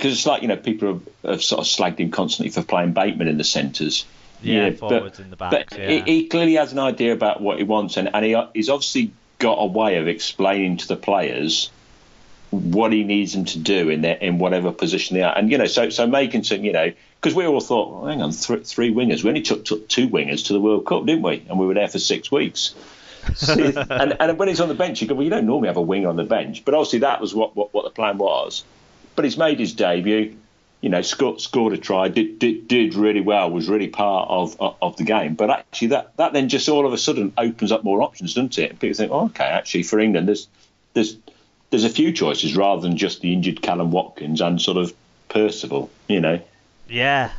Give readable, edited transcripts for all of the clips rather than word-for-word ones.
it's like, people have sort of slagged him constantly for playing Bateman in the centres. Yeah, forwards in the back. But he clearly has an idea about what he wants, and he's obviously got a way of explaining to the players what he needs them to do in whatever position they are. And, so Makinson, because we all thought, well, hang on, three wingers. We only took two wingers to the World Cup, didn't we? And we were there for 6 weeks. and when he's on the bench, you go, well, you don't normally have a winger on the bench. But obviously that was what the plan was. But he's made his debut, scored a try, did really well, was really part of the game. But actually that then just all of a sudden opens up more options, doesn't it? And people think, okay, actually for England, there's a few choices rather than just the injured Callum Watkins and sort of Percival, Yeah,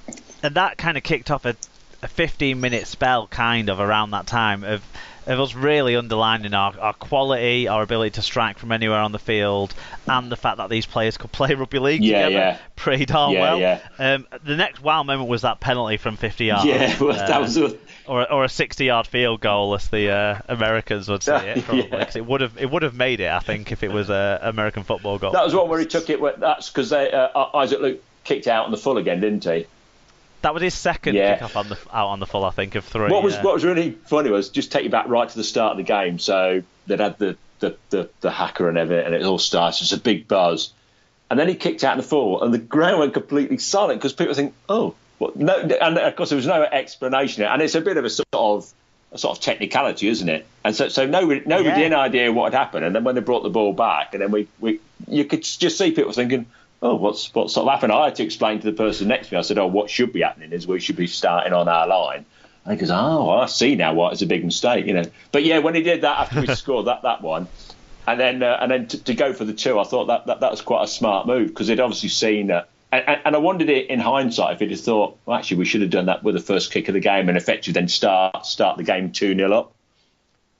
and that kind of kicked off a 15-minute spell kind of around that time of us really underlining our quality, our ability to strike from anywhere on the field, and the fact that these players could play rugby league together pretty darn well. Yeah. The next wow moment was that penalty from 50 yards. Yeah, well, that was or a 60-yard field goal, as the Americans would say it, probably. Because it would have made it, I think, if it was an American football goal. That was one where he took it. That's because Isaac Luke kicked out on the full again, didn't he? That was his second kick-off out on the full, I think, of 3. What was really funny was, just take you back right to the start of the game. So they'd had the hacker and everything, and it all starts. It's a big buzz. And then he kicked out in the full, and the ground went completely silent because people think, oh, what? No. And of course there was no explanation. And it's a bit of a sort of technicality, isn't it? And so nobody had any idea what had happened. And then when they brought the ball back, and then you could just see people thinking, oh, what's sort of happened? I had to explain to the person next to me. I said, what should be happening is we should be starting on our line. And he goes, I see now why it's a big mistake, But yeah, when he did that after we scored that one, and then to go for the 2, I thought that was quite a smart move, because they'd obviously seen that. And I wondered in hindsight if he'd have thought, well, actually, we should have done that with the first kick of the game and effectively then start the game 2-0 up,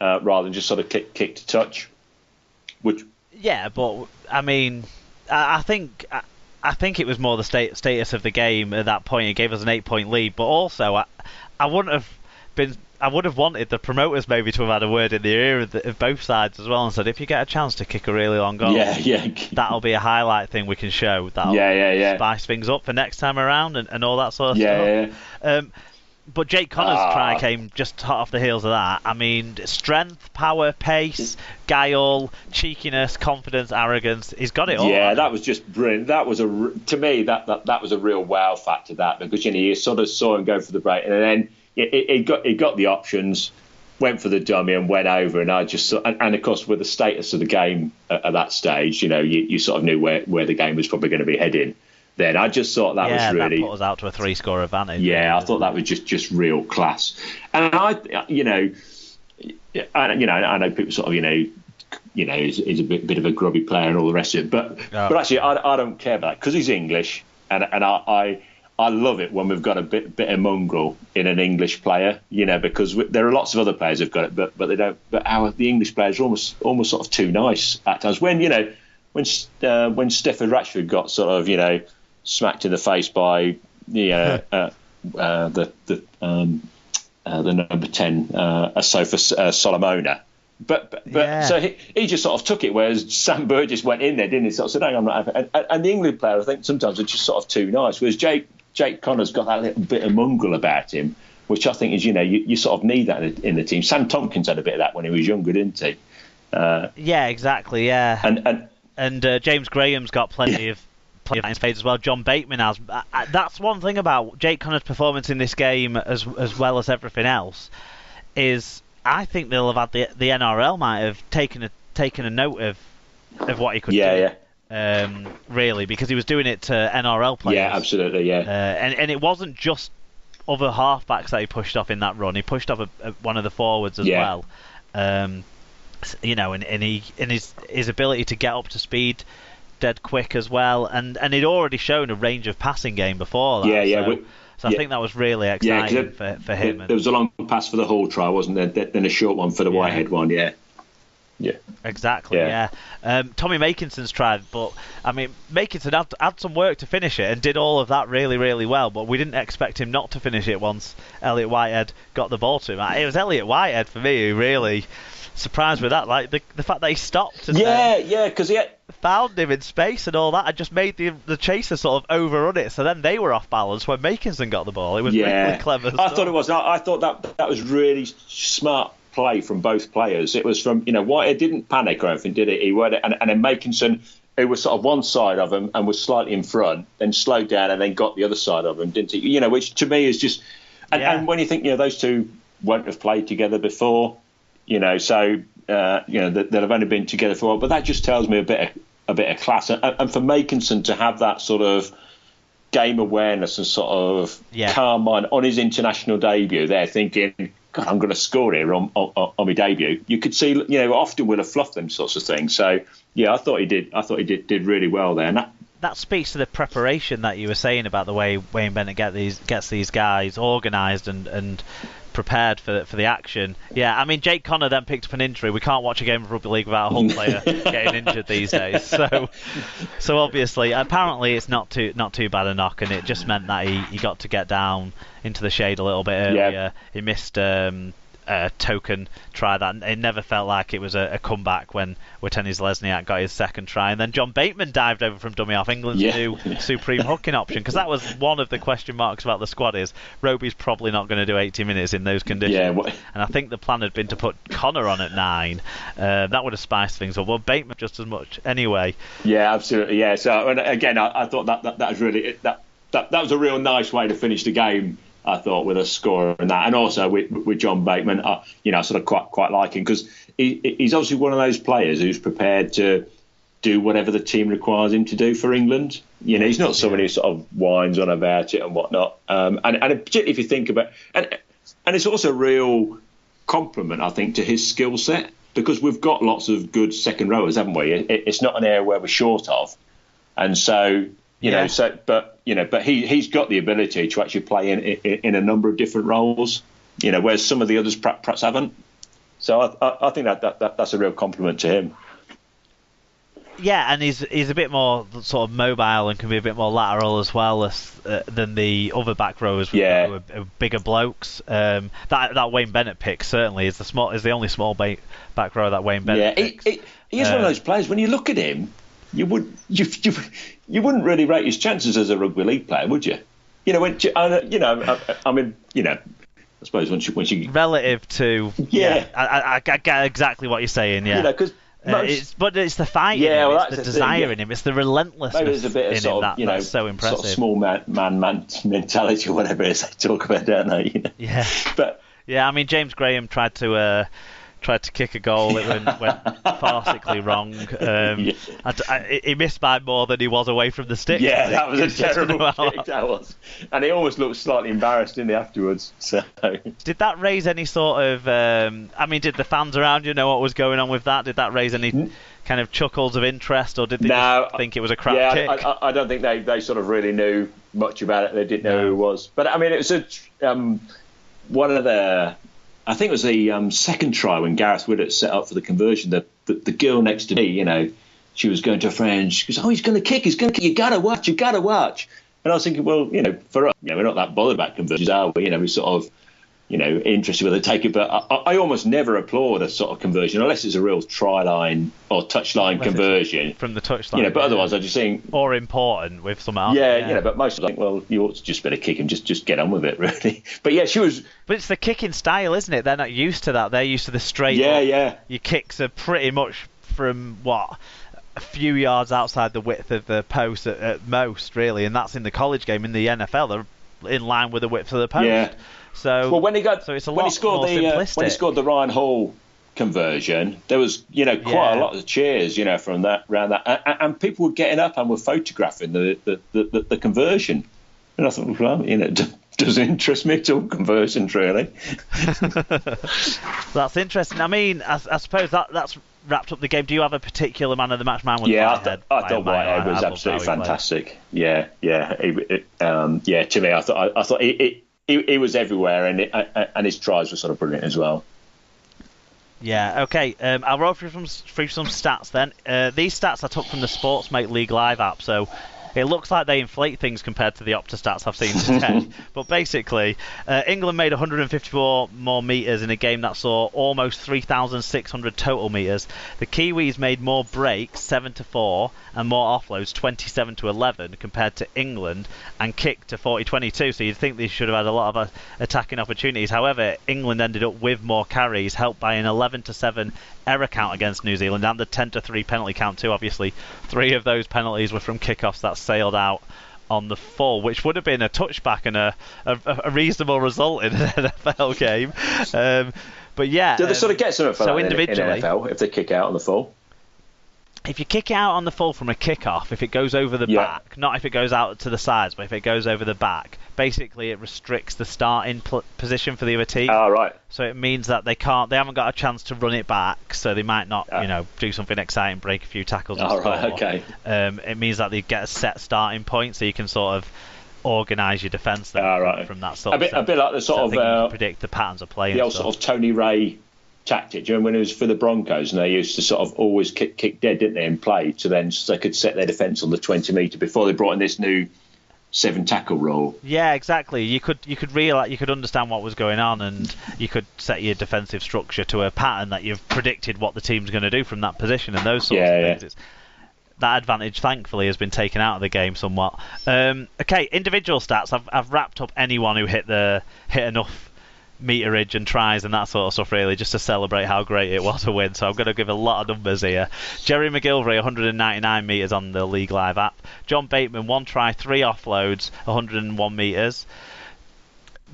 rather than just sort of kick to touch. Yeah, but I mean, I think it was more the status of the game at that point. It gave us an 8-point lead, but also I would have wanted the promoters maybe to have had a word in the ear of both sides as well, and said, if you get a chance to kick a really long goal, that'll be a highlight thing we can show. That'll spice things up for next time around and all that sort of stuff. But Jake Connor's try came just hot off the heels of that. I mean, strength, power, pace, guile, cheekiness, confidence, arrogance. He's got it all. Yeah, that was just brilliant. That was to me that was a real wow factor, that, because you sort of saw him go for the break, and then he got the options, went for the dummy and went over, and I just saw, and of course with the status of the game at that stage, you sort of knew where the game was probably going to be heading. Then I just thought that was really, that put us out to a 3-score advantage. Yeah, I thought that was just real class. And I know people sort of he's a bit of a grubby player and all the rest of it, but actually I don't care about that, because he's English, and I love it when we've got a bit of mongrel in an English player, because there are lots of other players who've got it, but they don't. But the English players are almost sort of too nice at times. When Stefford Ratchford got sort of smacked in the face by the number 10 Asafa Solomona, but so he just sort of took it, whereas Sam Burgess went in there, didn't he? Sort of said, "Hang on," and the England player, I think sometimes are just sort of too nice, whereas Jake Connor's got that little bit of mongrel about him, which I think is you sort of need that in the team. Sam Tompkins had a bit of that when he was younger, didn't he? Yeah, exactly. Yeah, and James Graham's got plenty of in his page as well. John Bateman has. That's one thing about Jake Connor's performance in this game, as well as everything else, is I think they'll have had the NRL might have taken a note of what he could do. Really, because he was doing it to NRL players. Yeah, absolutely. Yeah, and it wasn't just other halfbacks that he pushed off in that run. He pushed off one of the forwards as well. And his ability to get up to speed dead quick as well, and he'd already shown a range of passing game before that. So I think that was really exciting for him. There was a long pass for the Hall try, wasn't there? Then a short one for the Whitehead one. Yeah. Yeah. Exactly, yeah. Tommy Makinson's tried, but I mean, Makinson had some work to finish it and did all of that really, really well, but we didn't expect him not to finish it once Elliot Whitehead got the ball to him. It was Elliot Whitehead for me who really surprised with that, like the fact that he stopped and because he found him in space and all that, and just made the chaser sort of overrun it, so then they were off balance when Makinson got the ball. It was really clever stuff. I thought that was really smart play from both players. It was from, Whitehead didn't panic or anything, did he? He went, and then Makinson, who was sort of one side of him and was slightly in front, then slowed down and then got the other side of him, didn't he? Which to me is just, and when you think, those two won't have played together before, so they'll have only been together for a while, but that just tells me a bit of class, and for Makinson to have that sort of game awareness and sort of calm mind on his international debut, they're thinking, God, I'm going to score here on my debut. You could see, often we'll have fluffed them sorts of things. So, I thought he did really well there. And that speaks to the preparation that you were saying about the way Wayne Bennett gets these guys organised and prepared for the action. Yeah, I mean, Jake Connor then picked up an injury. We can't watch a game of rugby league without a Hull player getting injured these days. So obviously, apparently, it's not too bad a knock, and it just meant that he got to get down into the shade a little bit earlier. Yeah. He missed a token try that it never felt like it was a comeback when Witeni Lesniak got his second try, and then John Bateman dived over from dummy off England's new supreme hooking option, because that was one of the question marks about the squad is Roby's probably not going to do 80 minutes in those conditions, and I think the plan had been to put Connor on at 9. That would have spiced things up. Well, Bateman just as much anyway. Yeah, absolutely. Yeah, so and again I thought that was really that was a real nice way to finish the game, I thought, with a score and that, and also with John Bateman, I sort of quite like him, because he's obviously one of those players who's prepared to do whatever the team requires him to do for England. He's not somebody who sort of whines on about it and whatnot. And particularly if you think about, and it's also a real compliment, I think, to his skill set, because we've got lots of good second rowers, haven't we? It's not an area where we're short of, and so. But he's got the ability to actually play in a number of different roles, whereas some of the others perhaps haven't. So I think that's a real compliment to him. Yeah, and he's a bit more sort of mobile and can be a bit more lateral as well than the other back rowers who are bigger blokes. That Wayne Bennett pick certainly is the only small back rower that Wayne Bennett picks. He is one of those players. When you look at him, you wouldn't really rate his chances as a rugby league player, would you? I suppose once you relative to I get exactly what you're saying. Yeah, because but it's the fight. In him, it's the desire in him. It's the relentlessness. Maybe there's a bit of sort of, that's so impressive. Sort of small man mentality or whatever it is they talk about, don't they? Yeah, but I mean, James Graham tried to kick a goal. It went farcically wrong. He missed by more than he was away from the stick. Yeah, that was a terrible kick, that was. And he almost looked slightly embarrassed in the afterwards. So. Did that raise any sort of... did the fans around you know what was going on with that? Did that raise any kind of chuckles of interest, or did they just think it was a crap kick? I don't think they sort of really knew much about it. They didn't know who it was. But, I mean, it was one of the... I think it was the second try when Gareth Widdett set up for the conversion. The girl next to me, she was going to a friend. She goes, "Oh, he's going to kick. You got to watch. And I was thinking, well, for us, we're not that bothered about conversions, are we? We're sort of, interested whether they take it. But I almost never applaud a sort of conversion unless it's a real try line or touch line conversion from the touch line. But otherwise, I just think or important with some. But most of them think, well, you ought to just better kick him, just get on with it, really. But yeah, she was. But it's the kicking style, isn't it? They're not used to that. They're used to the straight. Yeah. Your kicks are pretty much from a few yards outside the width of the post at most, really, and that's in the college game. In the NFL, they're in line with the width of the post. Yeah. So when he scored the Ryan Hall conversion, there was quite a lot of cheers from that around that, and people were getting up and were photographing the conversion, and I thought, well, doesn't interest me at all, conversions, really. That's interesting. I mean, I suppose that's wrapped up the game. Do you have a particular man of the match? Mine was Whitehead. I thought Whitehead was absolutely fantastic. Yeah. To me, I thought he was everywhere, and his tries were sort of brilliant as well. Yeah, okay. I'll roll through some stats then. These stats I took from the Sportsmate League Live app, so it looks like they inflate things compared to the Opta stats I've seen today. But basically, England made 154 more metres in a game that saw almost 3,600 total metres. The Kiwis made more breaks, 7-4, and more offloads, 27-11, compared to England, and kicked to 40-22. So you'd think they should have had a lot of attacking opportunities. However, England ended up with more carries, helped by an 11-7 error count against New Zealand and the 10-3 penalty count too. Obviously, 3 of those penalties were from kickoffs that sailed out on the full, which would have been a touchback and a reasonable result in an NFL game. But yeah, do they sort of get something for that individually, in NFL if they kick out on the full? If you kick it out on the full from a kickoff, if it goes over the back, not if it goes out to the sides, but if it goes over the back, basically it restricts the starting position for the other team. Oh, right. So it means that they haven't got a chance to run it back, so they might not, do something exciting, break a few tackles and score. Right, okay. It means that they get a set starting point, so you can sort of organise your defence from that sort of a bit like the sort of predict the patterns of play. The old sort of Tony Ray tactic. Do you remember when it was for the Broncos and they used to sort of always kick dead, didn't they, and play so they could set their defence on the 20 metre before they brought in this new 7 tackle rule. Yeah, exactly. You could realize, you could understand what was going on, and you could set your defensive structure to a pattern that you've predicted what the team's going to do from that position and those sorts of things. That advantage, thankfully, has been taken out of the game somewhat. Okay, individual stats. I've wrapped up anyone who hit enough meterage and tries and that sort of stuff, really, just to celebrate how great it was to win. So I'm going to give a lot of numbers here. Jerry McGilvray, 199 metres on the League Live app. John Bateman, 1 try, 3 offloads, 101 metres.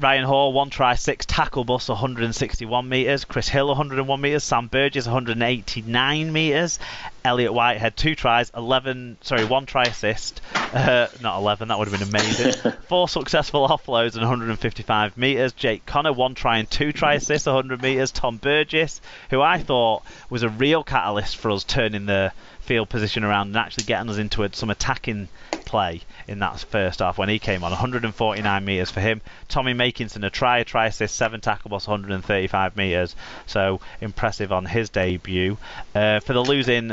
Ryan Hall, 1 try, 6 tackle bust, 161 metres. Chris Hill, 101 metres. Sam Burgess, 189 metres. Elliot Whitehead, 2 tries, 1 try assist. Not 11, that would have been amazing. 4 successful offloads and 155 metres. Jake Connor, 1 try and 2 try assists, 100 metres. Tom Burgess, who I thought was a real catalyst for us turning the field position around and actually getting us into some attacking play in that first half when he came on. 149 metres for him. Tommy Makinson, a try assist, 7 tackle bust, 135 metres. So impressive on his debut. For the losing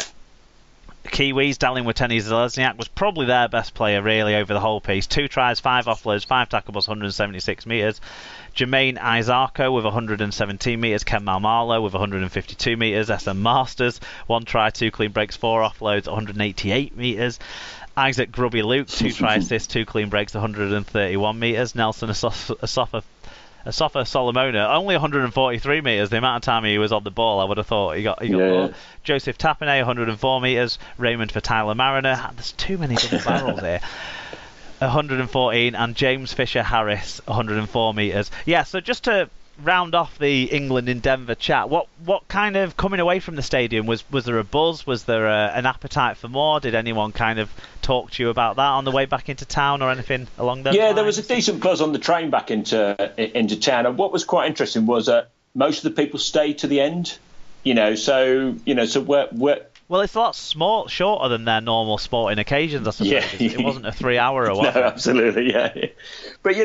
Kiwis, Dalin Watene-Zelezniak was probably their best player really over the whole piece. 2 tries, 5 offloads, 5 tackle busts, 176 metres. Jermaine Isarko with 117 metres. Ken Malmarlo with 152 metres. SM Masters, 1 try, 2 clean breaks, 4 offloads, 188 metres. Isaac Grubby Luke, 2 try assists, 2 clean breaks, 131 metres. Nelson Asafa Solomona, only 143 metres. The amount of time he was on the ball, I would have thought he got more. Joseph Tapine, 104 metres. Raymond for Tyler Mariner. There's too many double barrels here. 114, and James Fisher Harris, 104 metres. Yeah, so just to round off the England in Denver chat, what kind of, coming away from the stadium, was there a buzz? Was there an appetite for more? Did anyone kind of talk to you about that on the way back into town or anything along those lines? There was a decent buzz on the train back into town, and what was quite interesting was that most of the people stayed to the end. So we're well, it's a lot shorter than their normal sporting occasions, I suppose. It wasn't a 3-hour or what? No, absolutely, yeah. But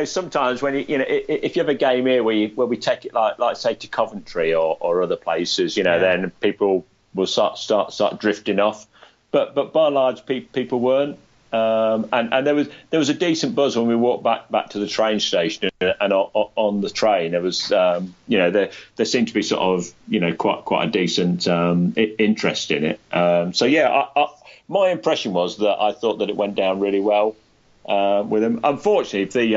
sometimes when if you have a game here where we take it like say to Coventry or other places, then people will start drifting off. But by and large, people weren't. And there was a decent buzz when we walked back to the train station, and on the train there was there seemed to be sort of quite a decent interest in it. My impression was that I thought that it went down really well with them. Unfortunately,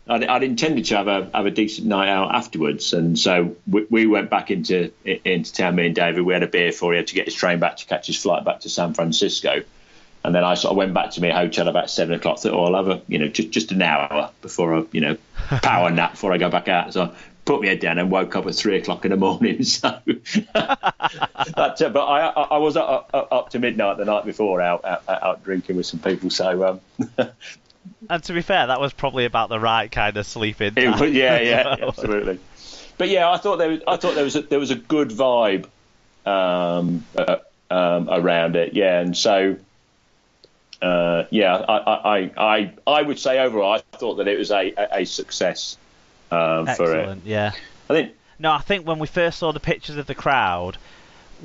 I'd intended to have a decent night out afterwards, and so we went back into town. Me and David, we had a beer for. He had to get his train back to catch his flight back to San Francisco, and then I sort of went back to my hotel about 7 o'clock. Thought, I'll have just an hour before I power nap before I go back out. So I put my head down and woke up at 3 o'clock in the morning. So, but I was up to midnight the night before out drinking with some people. So. And to be fair, that was probably about the right kind of sleeping time. Absolutely. But I thought there was a good vibe around it. Yeah, and so I would say overall, I thought that it was a success for it. Yeah. I think No, I think when we first saw the pictures of the crowd,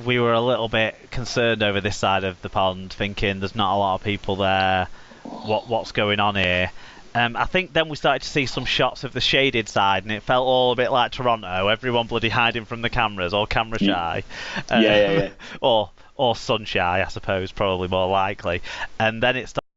we were a little bit concerned over this side of the pond, thinking there's not a lot of people there. What's going on here? I think then we started to see some shots of the shaded side, and it felt all a bit like Toronto. Everyone bloody hiding from the cameras, all camera shy. Yeah. Or sun shy, I suppose, probably more likely. And then it started